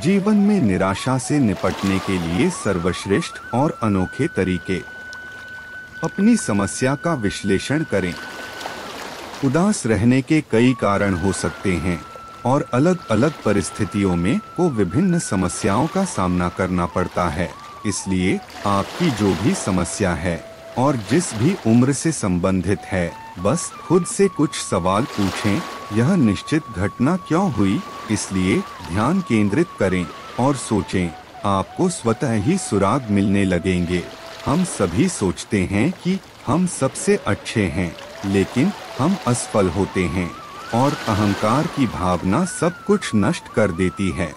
जीवन में निराशा से निपटने के लिए सर्वश्रेष्ठ और अनोखे तरीके। अपनी समस्या का विश्लेषण करें। उदास रहने के कई कारण हो सकते हैं और अलग अलग परिस्थितियों में को विभिन्न समस्याओं का सामना करना पड़ता है। इसलिए आपकी जो भी समस्या है और जिस भी उम्र से संबंधित है, बस खुद से कुछ सवाल पूछें। यह निश्चित घटना क्यों हुई, इसलिए ध्यान केंद्रित करें और सोचें। आपको स्वतः ही सुराग मिलने लगेंगे। हम सभी सोचते हैं कि हम सबसे अच्छे हैं, लेकिन हम असफल होते हैं और अहंकार की भावना सब कुछ नष्ट कर देती है।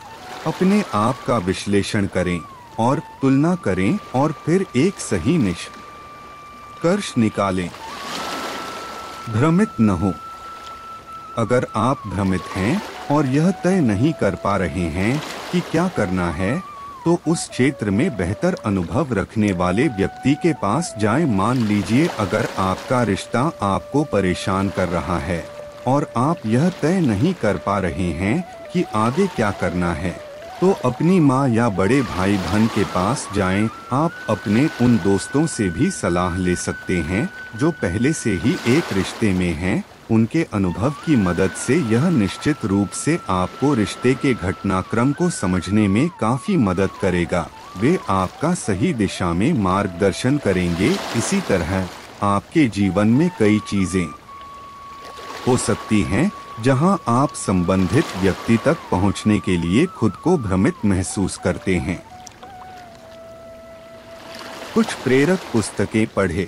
अपने आप का विश्लेषण करें और तुलना करें और फिर एक सही निष्कर्ष निकालें। भ्रमित न हो। अगर आप भ्रमित हैं और यह तय नहीं कर पा रहे हैं कि क्या करना है, तो उस क्षेत्र में बेहतर अनुभव रखने वाले व्यक्ति के पास जाएं। मान लीजिए अगर आपका रिश्ता आपको परेशान कर रहा है और आप यह तय नहीं कर पा रहे हैं कि आगे क्या करना है, तो अपनी माँ या बड़े भाई बहन के पास जाएं। आप अपने उन दोस्तों से भी सलाह ले सकते हैं जो पहले से ही एक रिश्ते में हैं। उनके अनुभव की मदद से यह निश्चित रूप से आपको रिश्ते के घटनाक्रम को समझने में काफी मदद करेगा। वे आपका सही दिशा में मार्गदर्शन करेंगे। इसी तरह आपके जीवन में कई चीजें हो सकती हैं जहां आप संबंधित व्यक्ति तक पहुंचने के लिए खुद को भ्रमित महसूस करते हैं। कुछ प्रेरक पुस्तकें पढ़ें।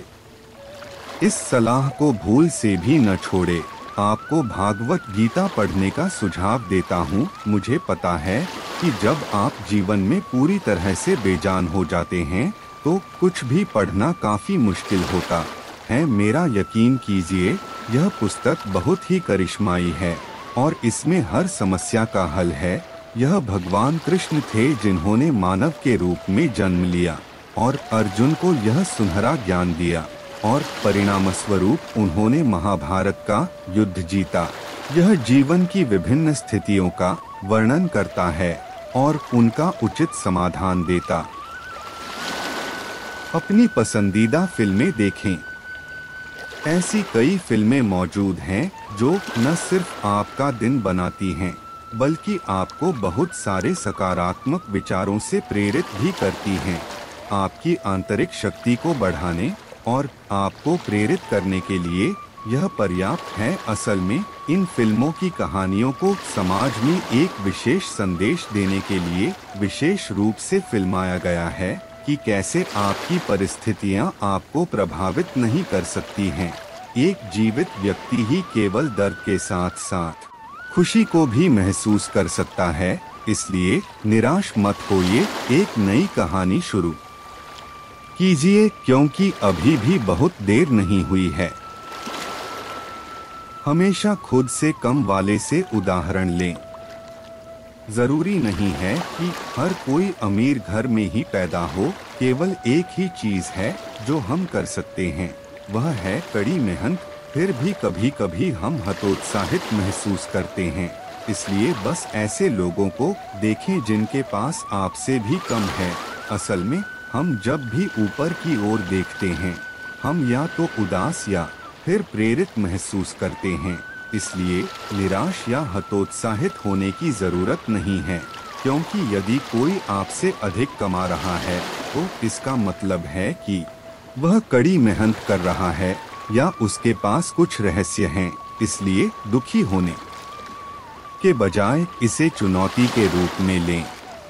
इस सलाह को भूल से भी न छोड़े। आपको भागवत गीता पढ़ने का सुझाव देता हूँ। मुझे पता है कि जब आप जीवन में पूरी तरह से बेजान हो जाते हैं तो कुछ भी पढ़ना काफी मुश्किल होता है। मेरा यकीन कीजिए, यह पुस्तक बहुत ही करिश्माई है और इसमें हर समस्या का हल है। यह भगवान कृष्ण थे जिन्होंने मानव के रूप में जन्म लिया और अर्जुन को यह सुनहरा ज्ञान दिया और परिणामस्वरूप उन्होंने महाभारत का युद्ध जीता। यह जीवन की विभिन्न स्थितियों का वर्णन करता है और उनका उचित समाधान देता। अपनी पसंदीदा फिल्में देखें। ऐसी कई फिल्में मौजूद हैं जो न सिर्फ आपका दिन बनाती हैं, बल्कि आपको बहुत सारे सकारात्मक विचारों से प्रेरित भी करती हैं। आपकी आंतरिक शक्ति को बढ़ाने और आपको प्रेरित करने के लिए यह पर्याप्त है। असल में इन फिल्मों की कहानियों को समाज में एक विशेष संदेश देने के लिए विशेष रूप से फिल्माया गया है कि कैसे आपकी परिस्थितियां आपको प्रभावित नहीं कर सकती हैं। एक जीवित व्यक्ति ही केवल दर्द के साथ साथ खुशी को भी महसूस कर सकता है। इसलिए निराश मत होइए, एक नई कहानी शुरू कीजिए, क्योंकि अभी भी बहुत देर नहीं हुई है। हमेशा खुद से कम वाले से उदाहरण लें। जरूरी नहीं है कि हर कोई अमीर घर में ही पैदा हो। केवल एक ही चीज है जो हम कर सकते हैं, वह है कड़ी मेहनत। फिर भी कभी कभी हम हतोत्साहित महसूस करते हैं। इसलिए बस ऐसे लोगों को देखें जिनके पास आपसे भी कम है। असल में हम जब भी ऊपर की ओर देखते हैं, हम या तो उदास या फिर प्रेरित महसूस करते हैं। इसलिए निराश या हतोत्साहित होने की जरूरत नहीं है, क्योंकि यदि कोई आपसे अधिक कमा रहा है तो इसका मतलब है कि वह कड़ी मेहनत कर रहा है या उसके पास कुछ रहस्य हैं। इसलिए दुखी होने के बजाय इसे चुनौती के रूप में लें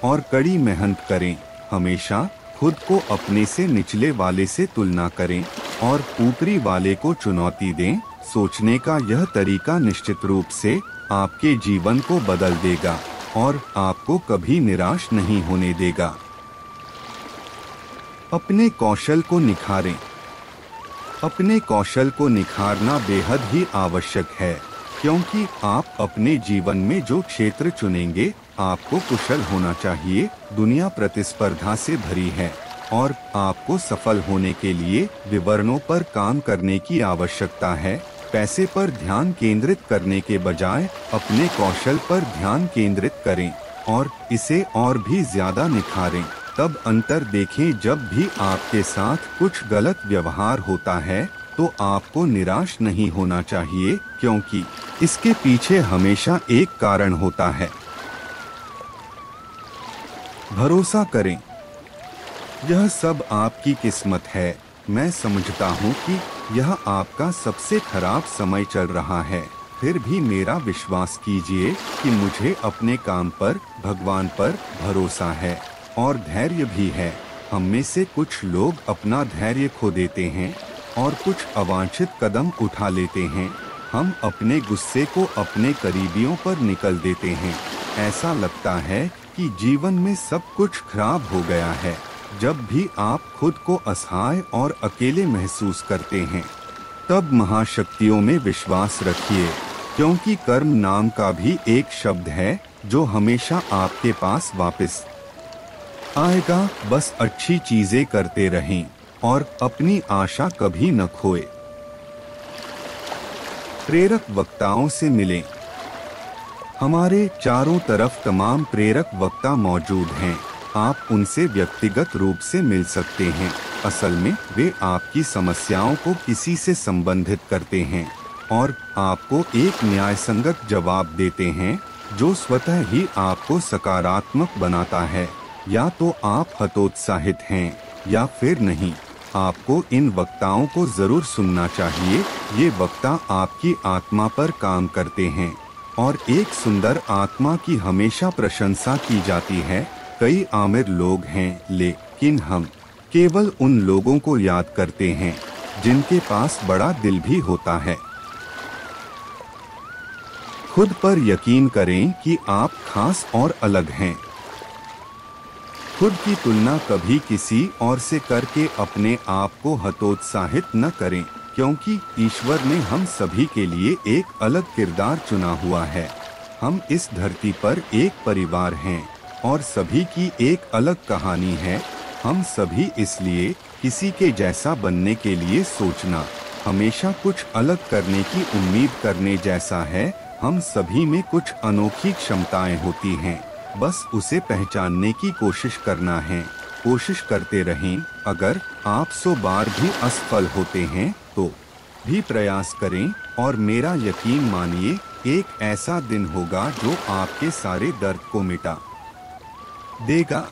और कड़ी मेहनत करें। हमेशा खुद को अपने से निचले वाले से तुलना करें और ऊपरी वाले को चुनौती दें। सोचने का यह तरीका निश्चित रूप से आपके जीवन को बदल देगा और आपको कभी निराश नहीं होने देगा। अपने कौशल को निखारें। अपने कौशल को निखारना बेहद ही आवश्यक है, क्योंकि आप अपने जीवन में जो क्षेत्र चुनेंगे, आपको कुशल होना चाहिए। दुनिया प्रतिस्पर्धा से भरी है और आपको सफल होने के लिए विवरणों पर काम करने की आवश्यकता है। पैसे पर ध्यान केंद्रित करने के बजाय अपने कौशल पर ध्यान केंद्रित करें और इसे और भी ज्यादा निखारें। तब अंतर देखें। जब भी आपके साथ कुछ गलत व्यवहार होता है तो आपको निराश नहीं होना चाहिए, क्योंकि इसके पीछे हमेशा एक कारण होता है। भरोसा करें, यह सब आपकी किस्मत है। मैं समझता हूँ कि यह आपका सबसे खराब समय चल रहा है, फिर भी मेरा विश्वास कीजिए कि मुझे अपने काम पर, भगवान पर भरोसा है और धैर्य भी है। हम में से कुछ लोग अपना धैर्य खो देते हैं और कुछ अवांछित कदम उठा लेते हैं। हम अपने गुस्से को अपने करीबियों पर निकल देते हैं। ऐसा लगता है कि जीवन में सब कुछ खराब हो गया है। जब भी आप खुद को असहाय और अकेले महसूस करते हैं, तब महाशक्तियों में विश्वास रखिए, क्योंकि कर्म नाम का भी एक शब्द है जो हमेशा आपके पास वापस आएगा। बस अच्छी चीजें करते रहें और अपनी आशा कभी न खोए। प्रेरक वक्ताओं से मिलें। हमारे चारों तरफ तमाम प्रेरक वक्ता मौजूद हैं। आप उनसे व्यक्तिगत रूप से मिल सकते हैं। असल में वे आपकी समस्याओं को किसी से संबंधित करते हैं और आपको एक न्यायसंगत जवाब देते हैं जो स्वतः ही आपको सकारात्मक बनाता है। या तो आप हतोत्साहित हैं या फिर नहीं। आपको इन वक्ताओं को जरूर सुनना चाहिए। ये वक्ता आपकी आत्मा पर काम करते हैं और एक सुंदर आत्मा की हमेशा प्रशंसा की जाती है। कई आमिर लोग हैं, लेकिन हम केवल उन लोगों को याद करते हैं जिनके पास बड़ा दिल भी होता है। खुद पर यकीन करें कि आप खास और अलग हैं। खुद की तुलना कभी किसी और से करके अपने आप को हतोत्साहित न करें, क्योंकि ईश्वर ने हम सभी के लिए एक अलग किरदार चुना हुआ है। हम इस धरती पर एक परिवार हैं और सभी की एक अलग कहानी है। हम सभी इसलिए किसी के जैसा बनने के लिए सोचना, हमेशा कुछ अलग करने की उम्मीद करने जैसा है। हम सभी में कुछ अनोखी क्षमताएं होती हैं, बस उसे पहचानने की कोशिश करना है। कोशिश करते रहें। अगर आप 100 बार भी असफल होते हैं तो भी प्रयास करें और मेरा यकीन मानिए, एक ऐसा दिन होगा जो आपके सारे दर्द को मिटा देगा।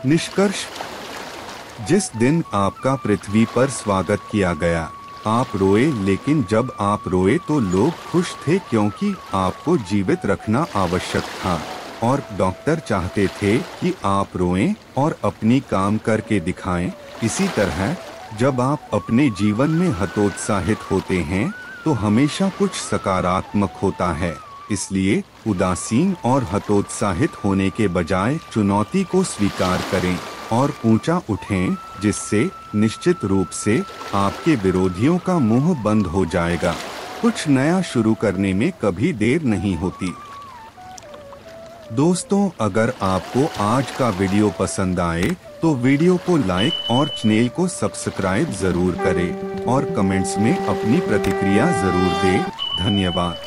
निष्कर्ष, जिस दिन आपका पृथ्वी पर स्वागत किया गया, आप रोए, लेकिन जब आप रोए तो लोग खुश थे क्योंकि आपको जीवित रखना आवश्यक था और डॉक्टर चाहते थे कि आप रोएं और अपनी काम करके दिखाएं। इसी तरह जब आप अपने जीवन में हतोत्साहित होते हैं तो हमेशा कुछ सकारात्मक होता है। इसलिए उदासीन और हतोत्साहित होने के बजाय चुनौती को स्वीकार करें और ऊंचा उठें, जिससे निश्चित रूप से आपके विरोधियों का मुंह बंद हो जाएगा। कुछ नया शुरू करने में कभी देर नहीं होती। दोस्तों, अगर आपको आज का वीडियो पसंद आए तो वीडियो को लाइक और चैनल को सब्सक्राइब जरूर करें और कमेंट्स में अपनी प्रतिक्रिया जरूर दें। धन्यवाद।